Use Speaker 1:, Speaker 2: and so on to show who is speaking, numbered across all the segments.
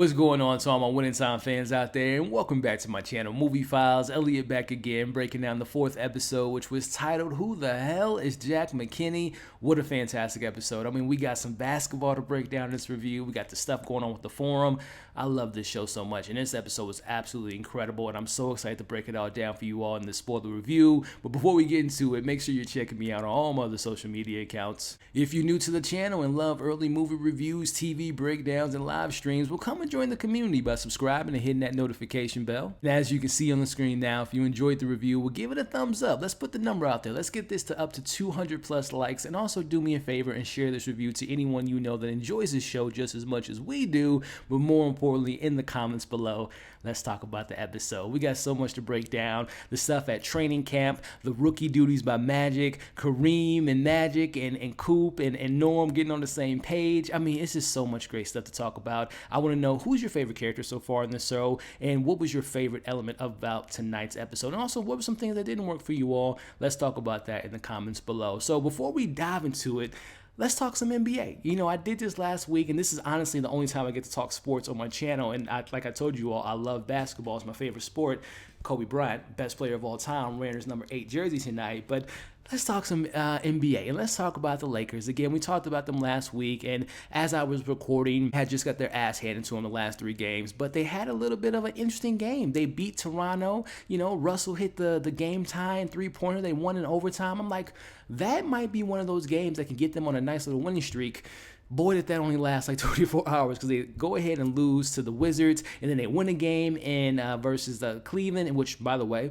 Speaker 1: What's going on to all my Winning Time fans out there, and welcome back to my channel, Movie Files. Elliot back again, breaking down the fourth episode, which was titled, Who the Hell is Jack McKinney? What a fantastic episode. I mean, we got some basketball to break down in this review. We got the stuff going on with the forum. I love this show so much, and this episode was absolutely incredible, and I'm so excited to break it all down for you all in this spoiler review. But before we get into it, make sure you're checking me out on all my other social media accounts. If you're new to the channel and love early movie reviews, TV breakdowns, and live streams, well, come and join the community by subscribing and hitting that notification bell. And as you can see on the screen now, if you enjoyed the review, well, give it a thumbs up. Let's put the number out there. Let's get this to up to 200 plus likes, and also do me a favor and share this review to anyone you know that enjoys this show just as much as we do, but more importantly, in the comments below. Let's talk about the episode. We got so much to break down. The stuff at training camp, the rookie duties by Magic, Kareem and Magic and Coop and Norm getting on the same page. I mean, it's just so much great stuff to talk about. I want to know, who's your favorite character so far in this show, and what was your favorite element about tonight's episode? And also, what were some things that didn't work for you all? Let's talk about that in the comments below. So before we dive into it, let's talk some NBA. You know, I did this last week, and this is honestly the only time I get to talk sports on my channel. And like I told you all, I love basketball. It's my favorite sport. Kobe Bryant, best player of all time, wearing his number 8 jersey tonight. But let's talk some NBA, and let's talk about the Lakers. Again, we talked about them last week, and as I was recording, had just got their ass handed to them the last 3 games, but they had a little bit of an interesting game. They beat Toronto. You know, Russell hit the game tying 3-pointer. They won in overtime. I'm like, that might be one of those games that can get them on a nice little winning streak. Boy, did that only last like 24 hours, because they go ahead and lose to the Wizards, and then they win a game in versus the Cleveland, in which, by the way,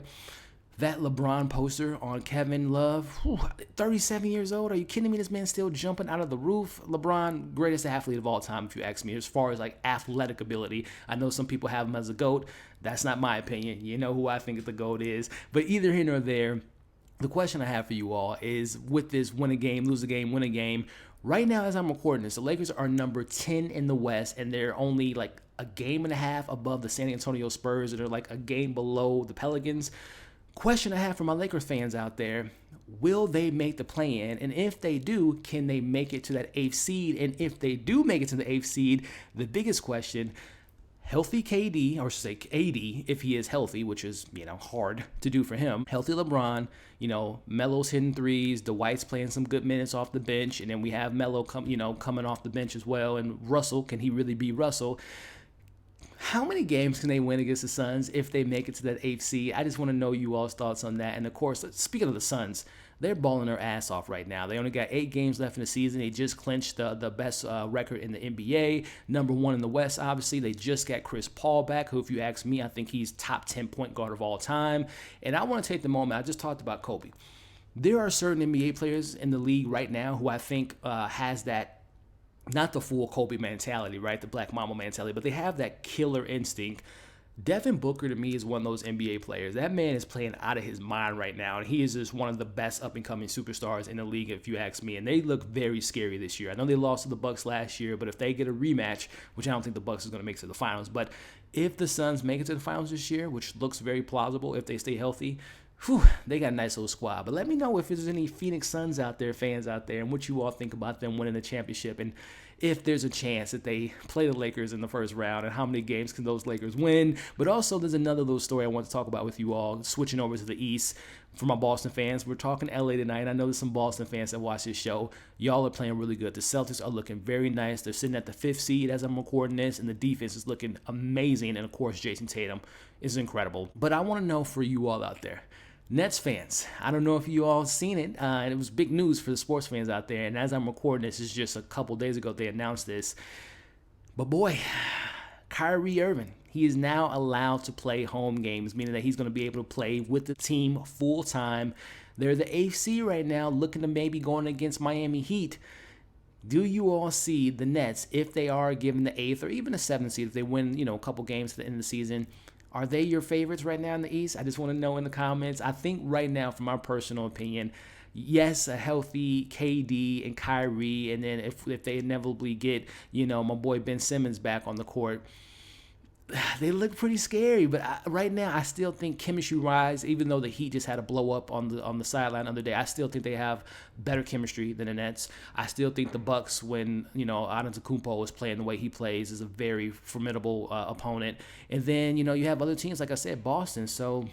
Speaker 1: that LeBron poster on Kevin Love, 37 years old. Are you kidding me? This man's still jumping out of the roof. LeBron, greatest athlete of all time, if you ask me, as far as like athletic ability. I know some people have him as a GOAT. That's not my opinion. You know who I think the GOAT is. But either here nor there, the question I have for you all is, with this win a game, lose a game, win a game, right now as I'm recording this, the Lakers are number 10 in the West, and they're only like a game and a half above the San Antonio Spurs, and they're like a game below the Pelicans. Question I have for my Lakers fans out there, will they make the play-in? And if they do, can they make it to that 8th seed? And if they do make it to the 8th seed, the biggest question, healthy KD, or should say AD, if he is healthy, which is, you know, hard to do for him. Healthy LeBron, you know, Melo's hitting threes, Dwight's playing some good minutes off the bench, and then we have Melo coming off the bench as well. And Russell, can he really be Russell? How many games can they win against the Suns if they make it to that 8th seed? I just want to know you all's thoughts on that. And of course, speaking of the Suns, they're balling their ass off right now. They only got 8 games left in the season. They just clinched the best record in the NBA, number 1 in the West. Obviously, they just got Chris Paul back, who, if you ask me, I think he's top 10 point guard of all time. And I want to take the moment. I just talked about Kobe. There are certain NBA players in the league right now who I think has that, not the full Kobe mentality, right? The Black Mamba mentality, but they have that killer instinct. Devin Booker, to me, is one of those NBA players. That man is playing out of his mind right now, and he is just one of the best up-and-coming superstars in the league, if you ask me. And they look very scary this year. I know they lost to the Bucks last year, but if they get a rematch, which I don't think the Bucks is going to make it to the finals, but if the Suns make it to the finals this year, which looks very plausible if they stay healthy, they got a nice little squad. But let me know if there's any Phoenix Suns out there, fans out there, and what you all think about them winning the championship, and if there's a chance that they play the Lakers in the first round, and how many games can those Lakers win. But also, there's another little story I want to talk about with you all, switching over to the East. For my Boston fans, we're talking LA tonight. I know there's some Boston fans that watch this show. Y'all are playing really good. The Celtics are looking very nice. They're sitting at the 5th seed as I'm recording this, and the defense is looking amazing. And of course, Jason Tatum is incredible. But I want to know, for you all out there, Nets fans, I don't know if you all seen it, and it was big news for the sports fans out there, and as I'm recording this, it's just a couple days ago they announced this, but boy, Kyrie Irving, he is now allowed to play home games, meaning that he's going to be able to play with the team full-time. They're the 8th seed right now, looking to maybe going against Miami Heat. Do you all see the Nets, if they are given the 8th or even the 7th seed, if they win, you know, a couple games at the end of the season, are they your favorites right now in the East? I just want to know in the comments. I think right now, from my personal opinion, yes, a healthy KD and Kyrie, and then if they inevitably get, you know, my boy Ben Simmons back on the court, they look pretty scary. But right now, I still think chemistry-wise, even though the Heat just had a blow up on the sideline the other day, I still think they have better chemistry than the Nets. I still think the Bucks, when Antetokounmpo is playing the way he plays, is a very formidable opponent. And then you have other teams, like I said, Boston. So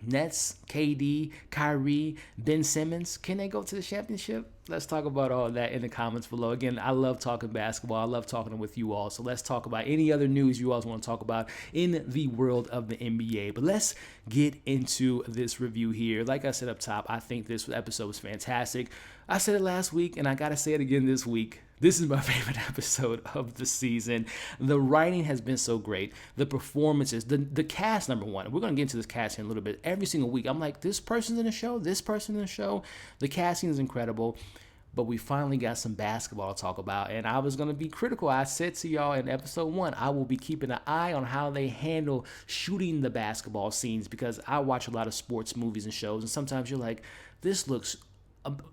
Speaker 1: Nets, KD, Kyrie, Ben Simmons, can they go to the championship? Let's talk about all that in the comments below. Again, I love talking basketball. I love talking with you all. So let's talk about any other news you all want to talk about in the world of the NBA. But let's get into this review here. Like I said up top, I think this episode was fantastic. I said it last week, and I got to say it again this week. This is my favorite episode of the season. The writing has been so great. The performances, the cast, number one. We're going to get into this cast in a little bit. Every single week, I'm like, this person's in the show, this person in the show. The casting is incredible. But we finally got some basketball to talk about. And I was going to be critical. I said to y'all in episode 1, I will be keeping an eye on how they handle shooting the basketball scenes, because I watch a lot of sports movies and shows. And sometimes you're like, this looks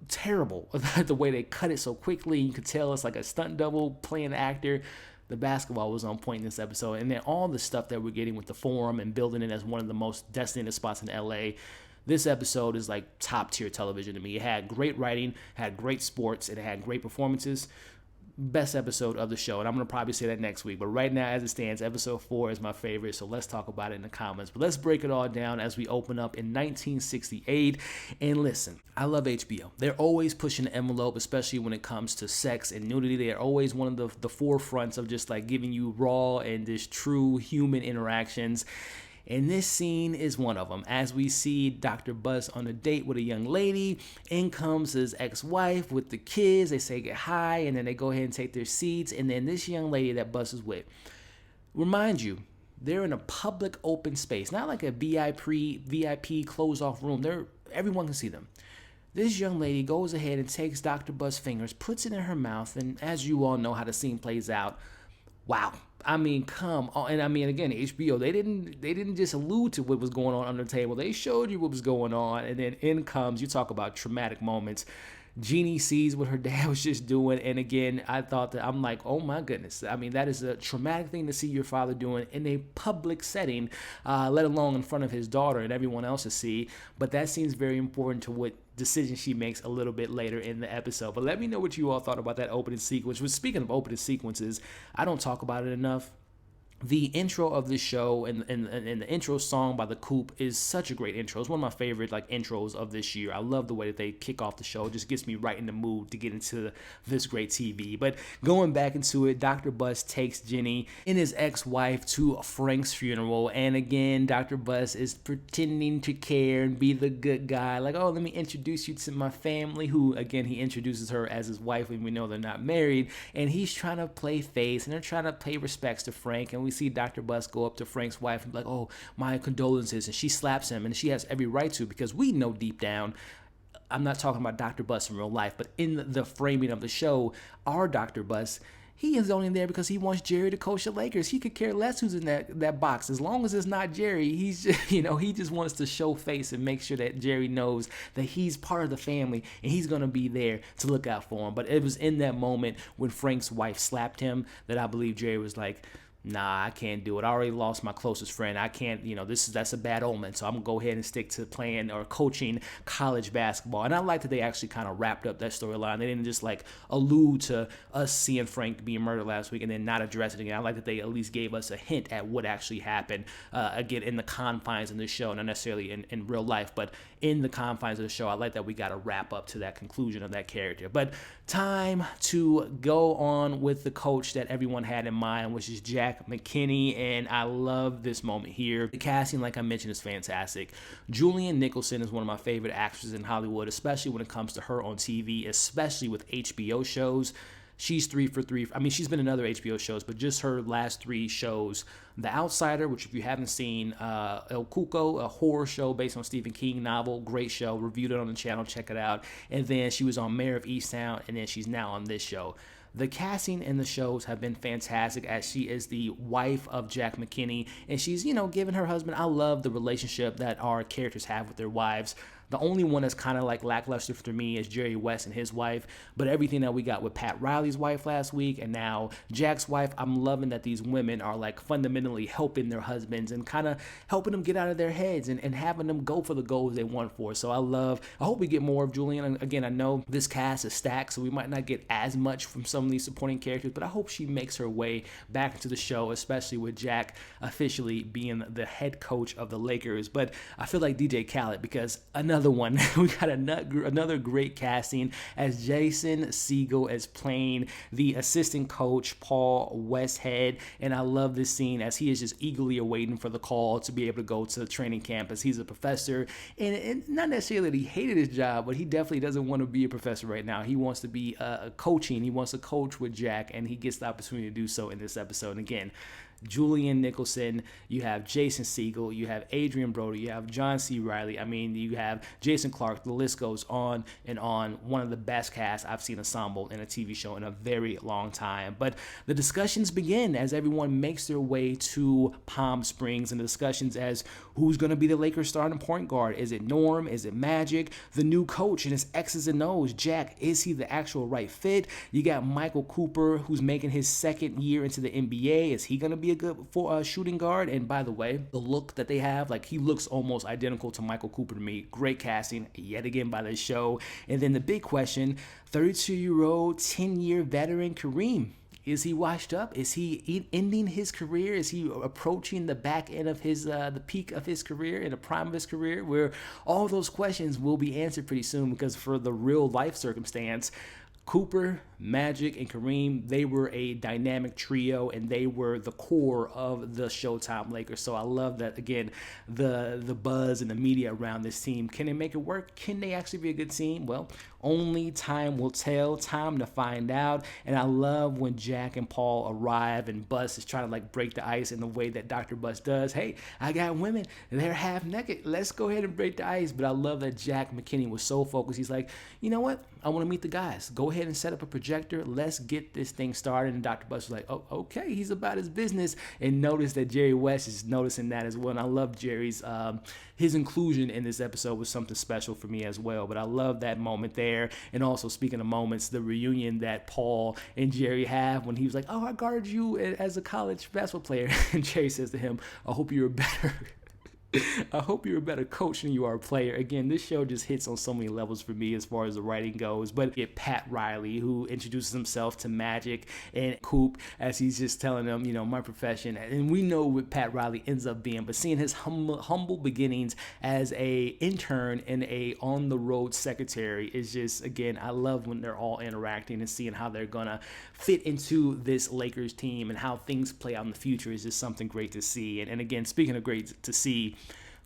Speaker 1: terrible. The way they cut it so quickly. You could tell it's like a stunt double playing the actor. The basketball was on point in this episode. And then all the stuff that we're getting with the Forum and building it as one of the most designated spots in LA. This episode is like top tier television to me. It had great writing, had great sports, and it had great performances. Best episode of the show, and I'm going to probably say that next week. But right now, as it stands, episode 4 is my favorite, so let's talk about it in the comments. But let's break it all down as we open up in 1968. And listen, I love HBO. They're always pushing the envelope, especially when it comes to sex and nudity. They're always one of the forefronts of just like giving you raw and just true human interactions. And this scene is one of them. As we see Dr. Bus on a date with a young lady, in comes his ex-wife with the kids. They say get hi, and then they go ahead and take their seats. And then this young lady that Bus is with, remind you, they're in a public open space, not like a VIP closed off room. Everyone can see them. This young lady goes ahead and takes Dr. Bus' fingers, puts it in her mouth, and as you all know how the scene plays out, wow. I mean, come on. And I mean, again, HBO, they didn't just allude to what was going on under the table. They showed you what was going on. And then in comes, you talk about traumatic moments. Jeanie sees what her dad was just doing. And again, I'm like, oh my goodness. I mean, that is a traumatic thing to see your father doing in a public setting, let alone in front of his daughter and everyone else to see. But that seems very important to what decision she makes a little bit later in the episode. But let me know what you all thought about that opening sequence. Which, speaking of opening sequences, I don't talk about it enough. The intro of the show and the intro song by The Coop is such a great intro. It's one of my favorite intros of this year. I love the way that they kick off the show. It just gets me right in the mood to get into this great TV. But going back into it, Dr. Bus takes Jeanie and his ex-wife to Frank's funeral. And again, Dr. Bus is pretending to care and be the good guy. Like, oh, let me introduce you to my family, who, again, he introduces her as his wife when we know they're not married. And he's trying to play face, and they're trying to pay respects to Frank. And we see Dr. Bus go up to Frank's wife and be like, oh, my condolences. And she slaps him, and she has every right to, because we know deep down, I'm not talking about Dr. Bus in real life, but in the framing of the show, our Dr. Bus, he is only there because he wants Jerry to coach the Lakers. He could care less who's in that box. As long as it's not Jerry, he's just, he just wants to show face and make sure that Jerry knows that he's part of the family and he's going to be there to look out for him. But it was in that moment when Frank's wife slapped him that I believe Jerry was like, nah, I can't do it. I already lost my closest friend. I can't, that's a bad omen. So I'm going to go ahead and stick to playing or coaching college basketball. And I like that they actually kind of wrapped up that storyline. They didn't just allude to us seeing Frank being murdered last week and then not address it again. I like that they at least gave us a hint at what actually happened, again, in the confines of the show, not necessarily in real life, but in the confines of the show. I like that we got to wrap up to that conclusion of that character. But time to go on with the coach that everyone had in mind, which is Jack McKinney, and I love this moment here. The casting, like I mentioned, is fantastic. Julianne Nicholson is one of my favorite actresses in Hollywood, especially when it comes to her on TV, especially with HBO shows. She's 3 for 3. I mean, she's been in other HBO shows, but just her last 3 shows. The Outsider, which if you haven't seen, El Cuco, a horror show based on Stephen King novel, great show, reviewed it on the channel, check it out. And then she was on Mayor of Easttown, and then she's now on this show. The casting in the shows have been fantastic, as she is the wife of Jack McKinney, and she's, giving her husband. I love the relationship that our characters have with their wives. The only one that's kind of like lackluster for me is Jerry West and his wife. But everything that we got with Pat Riley's wife last week and now Jack's wife, I'm loving that these women are like fundamentally helping their husbands and kind of helping them get out of their heads and having them go for the goals they want for. So I hope we get more of Julian. And again, I know this cast is stacked, so we might not get as much from some of these supporting characters, but I hope she makes her way back into the show, especially with Jack officially being the head coach of the Lakers. But I feel like DJ Khaled, because another one, we got another great casting as Jason Segel as playing the assistant coach, Paul Westhead. And I love this scene as he is just eagerly awaiting for the call to be able to go to the training camp as he's a professor. And not necessarily that he hated his job, but he definitely doesn't want to be a professor right now. He wants to be coaching. He wants to coach with Jack, and he gets the opportunity to do so in this episode. And again, Julian Nicholson, you have Jason Segel, you have Adrian Brody, you have John C. Reilly. I mean, you have Jason Clarke. The list goes on and on. One of the best casts I've seen assembled in a TV show in a very long time. But the discussions begin as everyone makes their way to Palm Springs, and the discussions as who's going to be the Lakers starting point guard. Is it Norm? Is it Magic? The new coach and his X's and O's. Jack, is he the actual right fit? You got Michael Cooper, who's making his second year into the NBA. Is he going to be a good shooting guard? And by the way, the look that they have, like, he looks almost identical to Michael Cooper to me. Great casting yet again by the show. And then the big question, 32-year-old 10-year veteran Kareem. Is he washed up? Is he ending his career? Is he approaching the back end of his the peak of his career, in the prime of his career? Where all those questions will be answered pretty soon, because for the real life circumstance, Cooper, Magic, and Kareem, they were a dynamic trio, and they were the core of the Showtime Lakers. So I love that, again, the buzz and the media around this team. Can they make it work? Can they actually be a good team? Well, only time will tell. Time to find out. And I love when Jack and Paul arrive and Bus is trying to like break the ice in the way that Dr. Bus does. Hey, I got women. They're half naked. Let's go ahead and break the ice. But I love that Jack McKinney was so focused. He's like, you know what? I want to meet the guys. Go ahead and set up a projector. Let's get this thing started. And Dr. Bus was like, oh, okay. He's about his business. And notice that Jerry West is noticing that as well. And I love Jerry's, his inclusion in this episode was something special for me as well. But I love that moment there. And also, speaking of moments, the reunion that Paul and Jerry have when he was like, oh, I guarded you as a college basketball player. And Jerry says to him, I hope you're better. I hope you're a better coach than you are a player. Again, this show just hits on so many levels for me as far as the writing goes. But get Pat Riley, who introduces himself to Magic and Coop as he's just telling them, you know, my profession. And we know what Pat Riley ends up being. But seeing his humble beginnings as a intern and a on-the-road secretary is just, again, I love when they're all interacting and seeing how they're going to fit into this Lakers team and how things play out in the future is just something great to see. And again, speaking of great to see,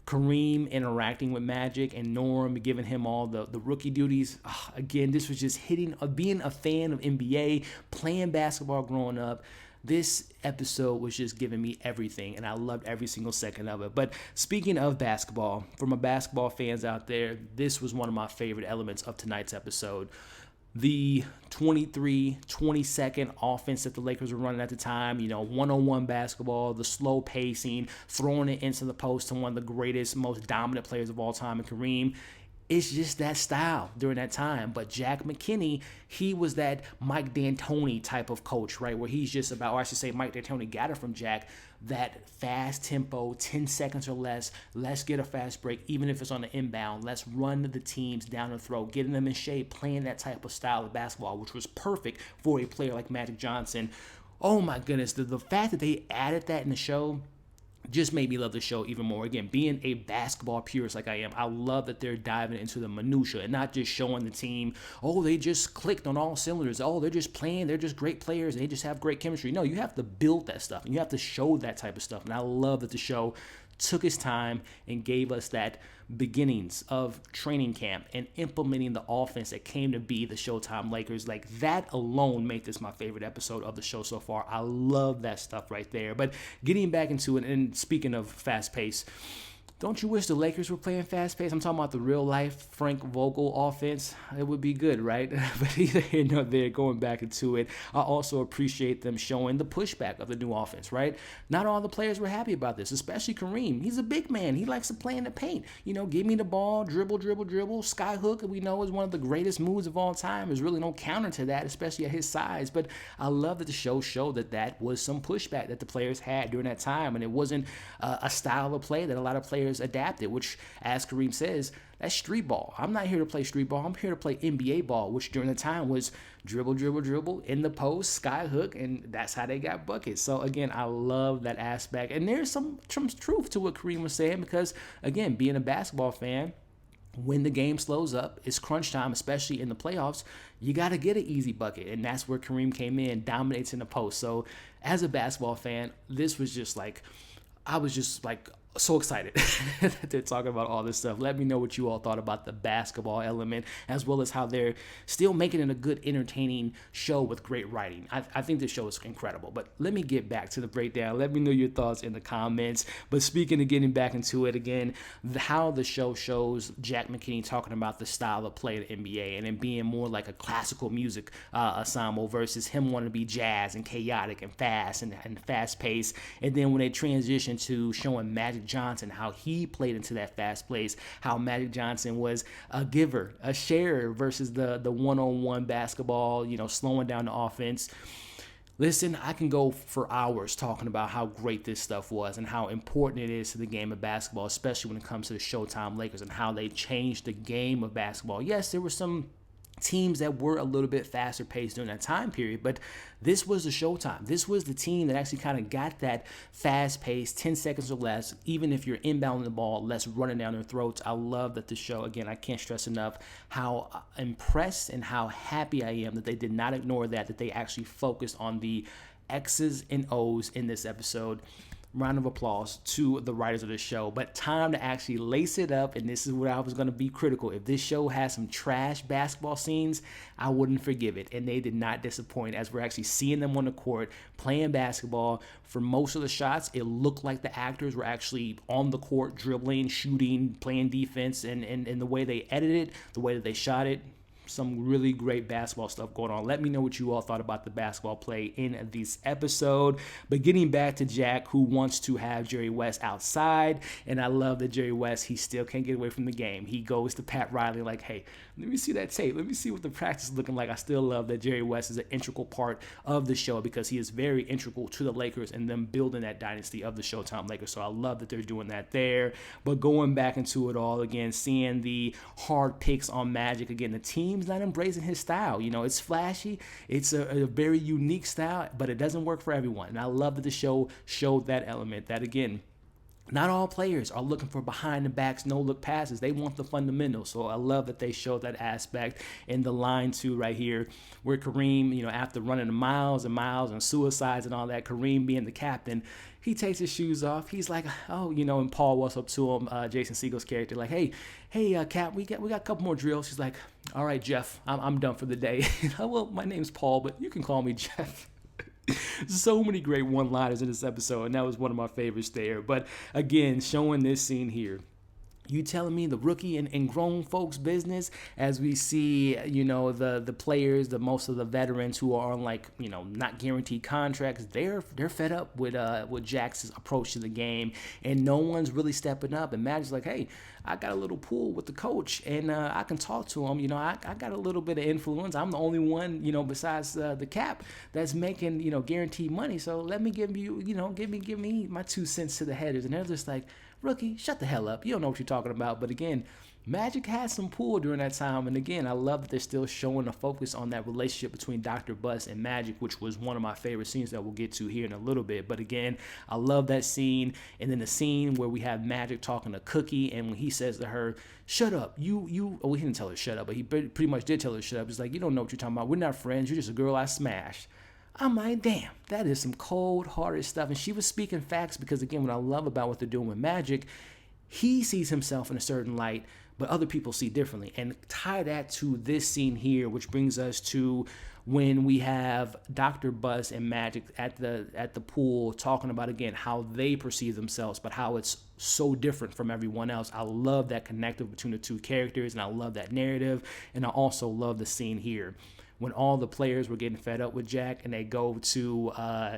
Speaker 1: Kareem interacting with Magic and Norm giving him all the rookie duties. Again, this was just hitting, being a fan of NBA, playing basketball growing up. This episode was just giving me everything, and I loved every single second of it. But speaking of basketball, for my basketball fans out there, this was one of my favorite elements of tonight's episode. The 20-second offense that the Lakers were running at the time, you know, one-on-one basketball, the slow pacing, throwing it into the post to one of the greatest, most dominant players of all time in Kareem. It's just that style during that time. But Jack McKinney, he was that Mike D'Antoni type of coach, right? Where he's just about, or I should say Mike D'Antoni got it from Jack, that fast tempo, 10 seconds or less. Let's get a fast break, even if it's on the inbound. Let's run the teams down the throat, getting them in shape, playing that type of style of basketball, which was perfect for a player like Magic Johnson. Oh my goodness, the fact that they added that in the show just made me love the show even more. Again, being a basketball purist like I am, I love that they're diving into the minutia and not just showing the team, oh, they just clicked on all cylinders. Oh, they're just playing. They're just great players. They just have great chemistry. No, you have to build that stuff, and you have to show that type of stuff. And I love that the show took its time and gave us that beginnings of training camp and implementing the offense that came to be the Showtime Lakers. Like, that alone made this my favorite episode of the show so far. I love that stuff right there. But getting back into it, and speaking of fast pace, Don't you wish the Lakers were playing fast pace? I'm talking about the real life Frank Vogel offense. It would be good, right? But either here nor there, going back into it, I also appreciate them showing the pushback of the new offense, right? Not all the players were happy about this, especially Kareem. He's a big man. He likes to play in the paint. Give me the ball, dribble, dribble, dribble. Skyhook, we know, is one of the greatest moves of all time. There's really no counter to that, especially at his size. But I love that the show showed that was some pushback that the players had during that time, and it wasn't a style of play that a lot of players adapted, which, as Kareem says, that's street ball. I'm not here to play street ball. I'm here to play NBA ball, which during the time was dribble, dribble, dribble, in the post, sky hook, and that's how they got buckets. So, again, I love that aspect. And there's some truth to what Kareem was saying because, again, being a basketball fan, when the game slows up, it's crunch time, especially in the playoffs, you got to get an easy bucket. And that's where Kareem came in, dominates in the post. So, as a basketball fan, this was just like, I was just like so excited that they're talking about all this stuff. Let me know what you all thought about the basketball element, as well as how they're still making it a good, entertaining show with great writing. I think this show is incredible. But let me get back to the breakdown. Let me know your thoughts in the comments. But speaking of getting back into it again, how the show shows Jack McKinney talking about the style of play of the NBA and it being more like a classical music ensemble versus him wanting to be jazz and chaotic and fast and fast paced. And then when they transition to showing Magic Johnson, how he played into that fast pace, how Magic Johnson was a giver, a sharer versus the one-on-one basketball, slowing down the offense. Listen, I can go for hours talking about how great this stuff was and how important it is to the game of basketball, especially when it comes to the Showtime Lakers and how they changed the game of basketball. Yes, there were some teams that were a little bit faster paced during that time period, but this was the Showtime. This was the team that actually kind of got that fast pace, 10 seconds or less, even if you're inbounding the ball, less running down their throats. I love that the show, again, I can't stress enough how impressed and how happy I am that they did not ignore that they actually focused on the X's and O's in this episode. Round of applause to the writers of the show. But time to actually lace it up, and this is where I was going to be critical. If this show has some trash basketball scenes, I wouldn't forgive it. And they did not disappoint, as we're actually seeing them on the court playing basketball. For most of the shots, it looked like the actors were actually on the court, dribbling, shooting, playing defense, and the way they edited it, the way that they shot it. Some really great basketball stuff going on. Let me know what you all thought about the basketball play in this episode. But getting back to Jack, who wants to have Jerry West outside, and I love that Jerry West, he still can't get away from the game. He goes to Pat Riley like, hey, let me see that tape. Let me see what the practice is looking like. I still love that Jerry West is an integral part of the show because he is very integral to the Lakers and them building that dynasty of the Showtime Lakers. So I love that they're doing that there. But going back into it all again, seeing the hard picks on Magic again, the team's not embracing his style. It's flashy. It's a very unique style, but it doesn't work for everyone. And I love that the show showed that element, that again, not all players are looking for behind-the-backs, no-look passes. They want the fundamentals. So I love that they showed that aspect in the line, too, right here, where Kareem, after running miles and miles and suicides and all that, Kareem being the captain, he takes his shoes off. He's like, oh, and Paul walks up to him, Jason Segel's character, like, hey, Cap, we got a couple more drills. He's like, all right, Jeff, I'm done for the day. Well, my name's Paul, but you can call me Jeff. So many great one-liners in this episode, and that was one of my favorites there. But again, showing this scene here, you telling me the rookie and grown folks business, as we see, the players, most of the veterans who are on not guaranteed contracts, they're fed up with Jack's approach to the game, and no one's really stepping up. And Magic's like, hey, I got a little pull with the coach, and I can talk to him. I got a little bit of influence. I'm the only one, besides the Cap that's making, guaranteed money. So let me give you, give me my 2 cents to the headers. And they're just like, rookie, shut the hell up. You don't know what you're talking about. But again, Magic had some pull during that time. And again, I love that they're still showing a focus on that relationship between Dr. Bus and Magic, which was one of my favorite scenes that we'll get to here in a little bit. But again, I love that scene. And then the scene where we have Magic talking to Cookie, and when he says to her, shut up, well, he didn't tell her shut up, but he pretty much did tell her shut up. He's like, you don't know what you're talking about. We're not friends. You're just a girl I smashed. I'm like, damn, that is some cold-hearted stuff. And she was speaking facts because, again, what I love about what they're doing with Magic, he sees himself in a certain light, but other people see differently. And tie that to this scene here, which brings us to when we have Dr. Buzz and Magic at the pool talking about, again, how they perceive themselves, but how it's so different from everyone else. I love that connective between the two characters, and I love that narrative, and I also love the scene here when all the players were getting fed up with Jack, and they go to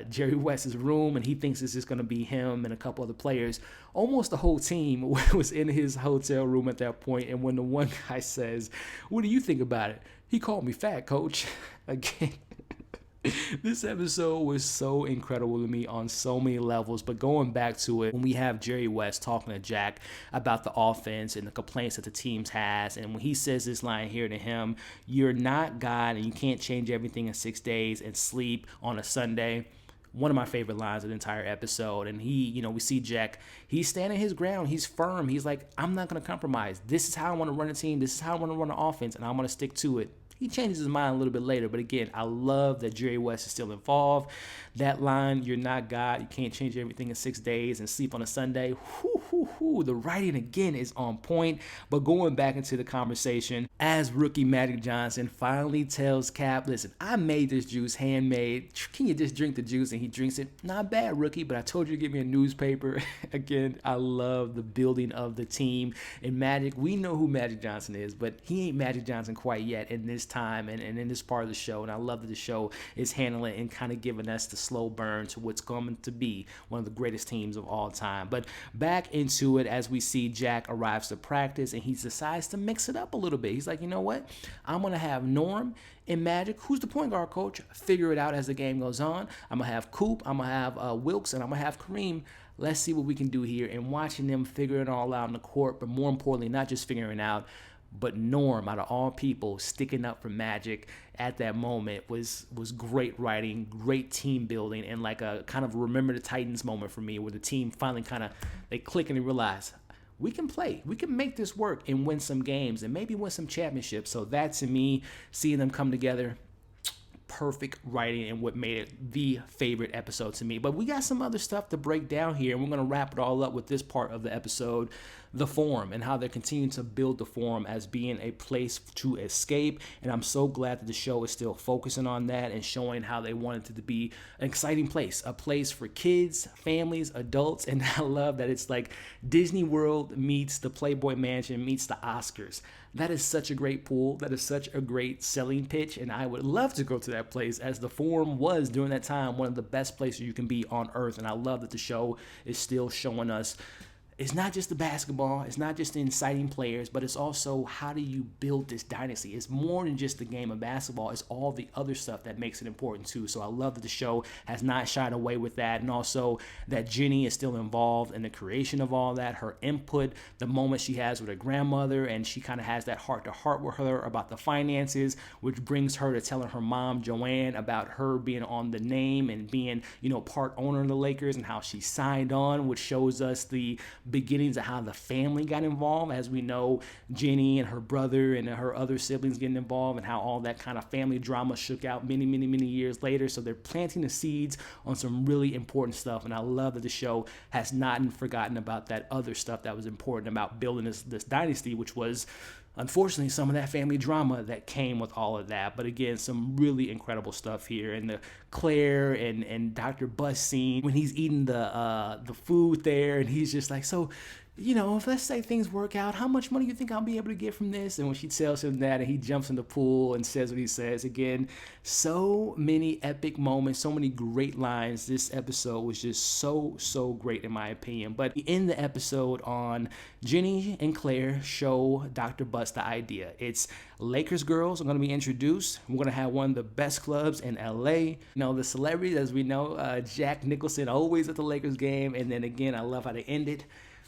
Speaker 1: Jerry West's room, and he thinks it's just going to be him and a couple other players. Almost the whole team was in his hotel room at that point, and when the one guy says, "What do you think about it?" He called me fat, coach. Again, this episode was so incredible to me on so many levels. But going back to it, when we have Jerry West talking to Jack about the offense and the complaints that the teams has, and when he says this line here to him, "You're not God and you can't change everything in 6 days and sleep on a Sunday." One of my favorite lines of the entire episode. And he, we see Jack, he's standing his ground. He's firm. He's like, "I'm not going to compromise. This is how I want to run a team. This is how I want to run an offense, and I'm going to stick to it." He changes his mind a little bit later, but again, I love that Jerry West is still involved. That line, "You're not God, you can't change everything in 6 days and sleep on a Sunday." The writing again is on point. But going back into the conversation, as rookie Magic Johnson finally tells Cap, "Listen, I made this juice handmade. Can you just drink the juice?" And he drinks it. "Not bad, rookie, but I told you to give me a newspaper." Again, I love the building of the team. And Magic, we know who Magic Johnson is, but he ain't Magic Johnson quite yet in this time and in this part of the show. And I love that the show is handling and kind of giving us the slow burn to what's going to be one of the greatest teams of all time. But back into it, as we see Jack arrives to practice, and he decides to mix it up a little bit. He's like, "You know what? I'm going to have Norm and Magic. Who's the point guard, coach? Figure it out as the game goes on. I'm going to have Coop. I'm going to have Wilkes, and I'm going to have Kareem. Let's see what we can do here." And watching them figure it all out in the court, but more importantly, not just figuring out, but Norm, out of all people, sticking up for Magic at that moment was great writing, great team building, and like a kind of Remember the Titans moment for me, where the team finally they click and they realize, we can play, we can make this work and win some games and maybe win some championships. So that, to me, seeing them come together, perfect writing and what made it the favorite episode to me. But we got some other stuff to break down here, and we're going to wrap it all up with this part of the episode, the Forum, and how they're continuing to build the Forum as being a place to escape. And I'm so glad that the show is still focusing on that and showing how they wanted it to be an exciting place, a place for kids, families, adults. And I love that it's like Disney World meets the Playboy Mansion meets the Oscars. That is such a great pool. That is such a great selling pitch, and I would love to go to that place, as the Forum was during that time one of the best places you can be on earth. And I love that the show is still showing us it's not just the basketball, it's not just the inciting players, but it's also how do you build this dynasty. It's more than just the game of basketball, it's all the other stuff that makes it important too. So I love that the show has not shied away with that, and also that Jeanie is still involved in the creation of all that, her input, the moment she has with her grandmother, and she kind of has that heart-to-heart with her about the finances, which brings her to telling her mom, Joanne, about her being on the name and being, part owner of the Lakers, and how she signed on, which shows us the beginnings of how the family got involved. As we know, Jeanie and her brother and her other siblings getting involved, and how all that kind of family drama shook out many, many, many years later. So they're planting the seeds on some really important stuff, and I love that the show has not forgotten about that other stuff that was important about building this dynasty, which was unfortunately some of that family drama that came with all of that. But again, some really incredible stuff here. And the Claire and Dr. Bus scene when he's eating the food there, and he's just like, "So, if let's say things work out, how much money you think I'll be able to get from this?" And when she tells him that, and he jumps in the pool and says what he says, again, so many epic moments, so many great lines. This episode was just so great in my opinion. But in the episode on Jeanie and Claire show Dr. Bus the idea. It's Lakers girls are going to be introduced. We're going to have one of the best clubs in LA. The celebrities, as we know, Jack Nicholson always at the Lakers game. And then again, I love how they ended.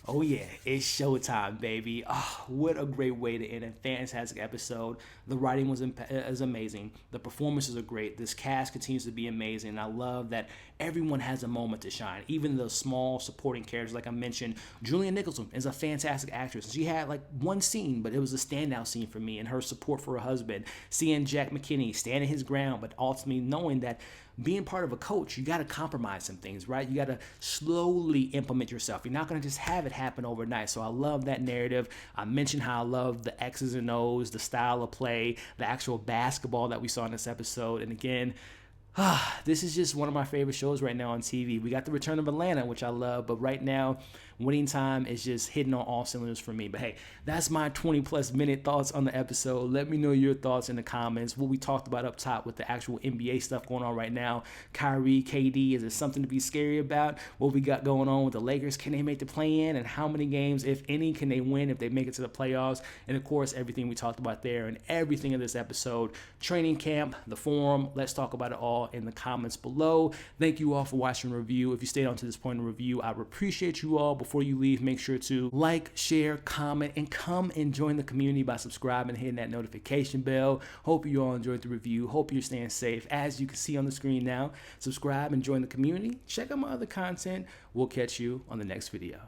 Speaker 1: Oh yeah, it's showtime, baby. Oh, what a great way to end a fantastic episode. The writing is amazing. The performances are great. This cast continues to be amazing. And I love that everyone has a moment to shine. Even the small supporting characters, like I mentioned, Julia Nicholson is a fantastic actress. She had like one scene, but it was a standout scene for me, and her support for her husband. Seeing Jack McKinney standing his ground, but ultimately knowing that being part of a coach, you got to compromise some things, right? You got to slowly implement yourself. You're not going to just have it happen overnight. So I love that narrative. I mentioned how I love the X's and O's, the style of play, the actual basketball that we saw in this episode. And again, this is just one of my favorite shows right now on TV. We got the return of Atlanta, which I love, but right now, Winning Time is just hitting on all cylinders for me. But hey, that's my 20+ minute thoughts on the episode. Let me know your thoughts in the comments. What we talked about up top with the actual NBA stuff going on right now. Kyrie, KD, is it something to be scary about? What we got going on with the Lakers? Can they make the play-in? And how many games, if any, can they win if they make it to the playoffs? And of course, everything we talked about there and everything in this episode. Training camp, the forum. Let's talk about it all in the comments below. Thank you all for watching the review. If you stayed on to this point in the review, I appreciate you all. Before you leave, make sure to like, share, comment, and come and join the community by subscribing and hitting that notification bell. Hope you all enjoyed the review. Hope you're staying safe. As you can see on the screen now, subscribe and join the community. Check out my other content. We'll catch you on the next video.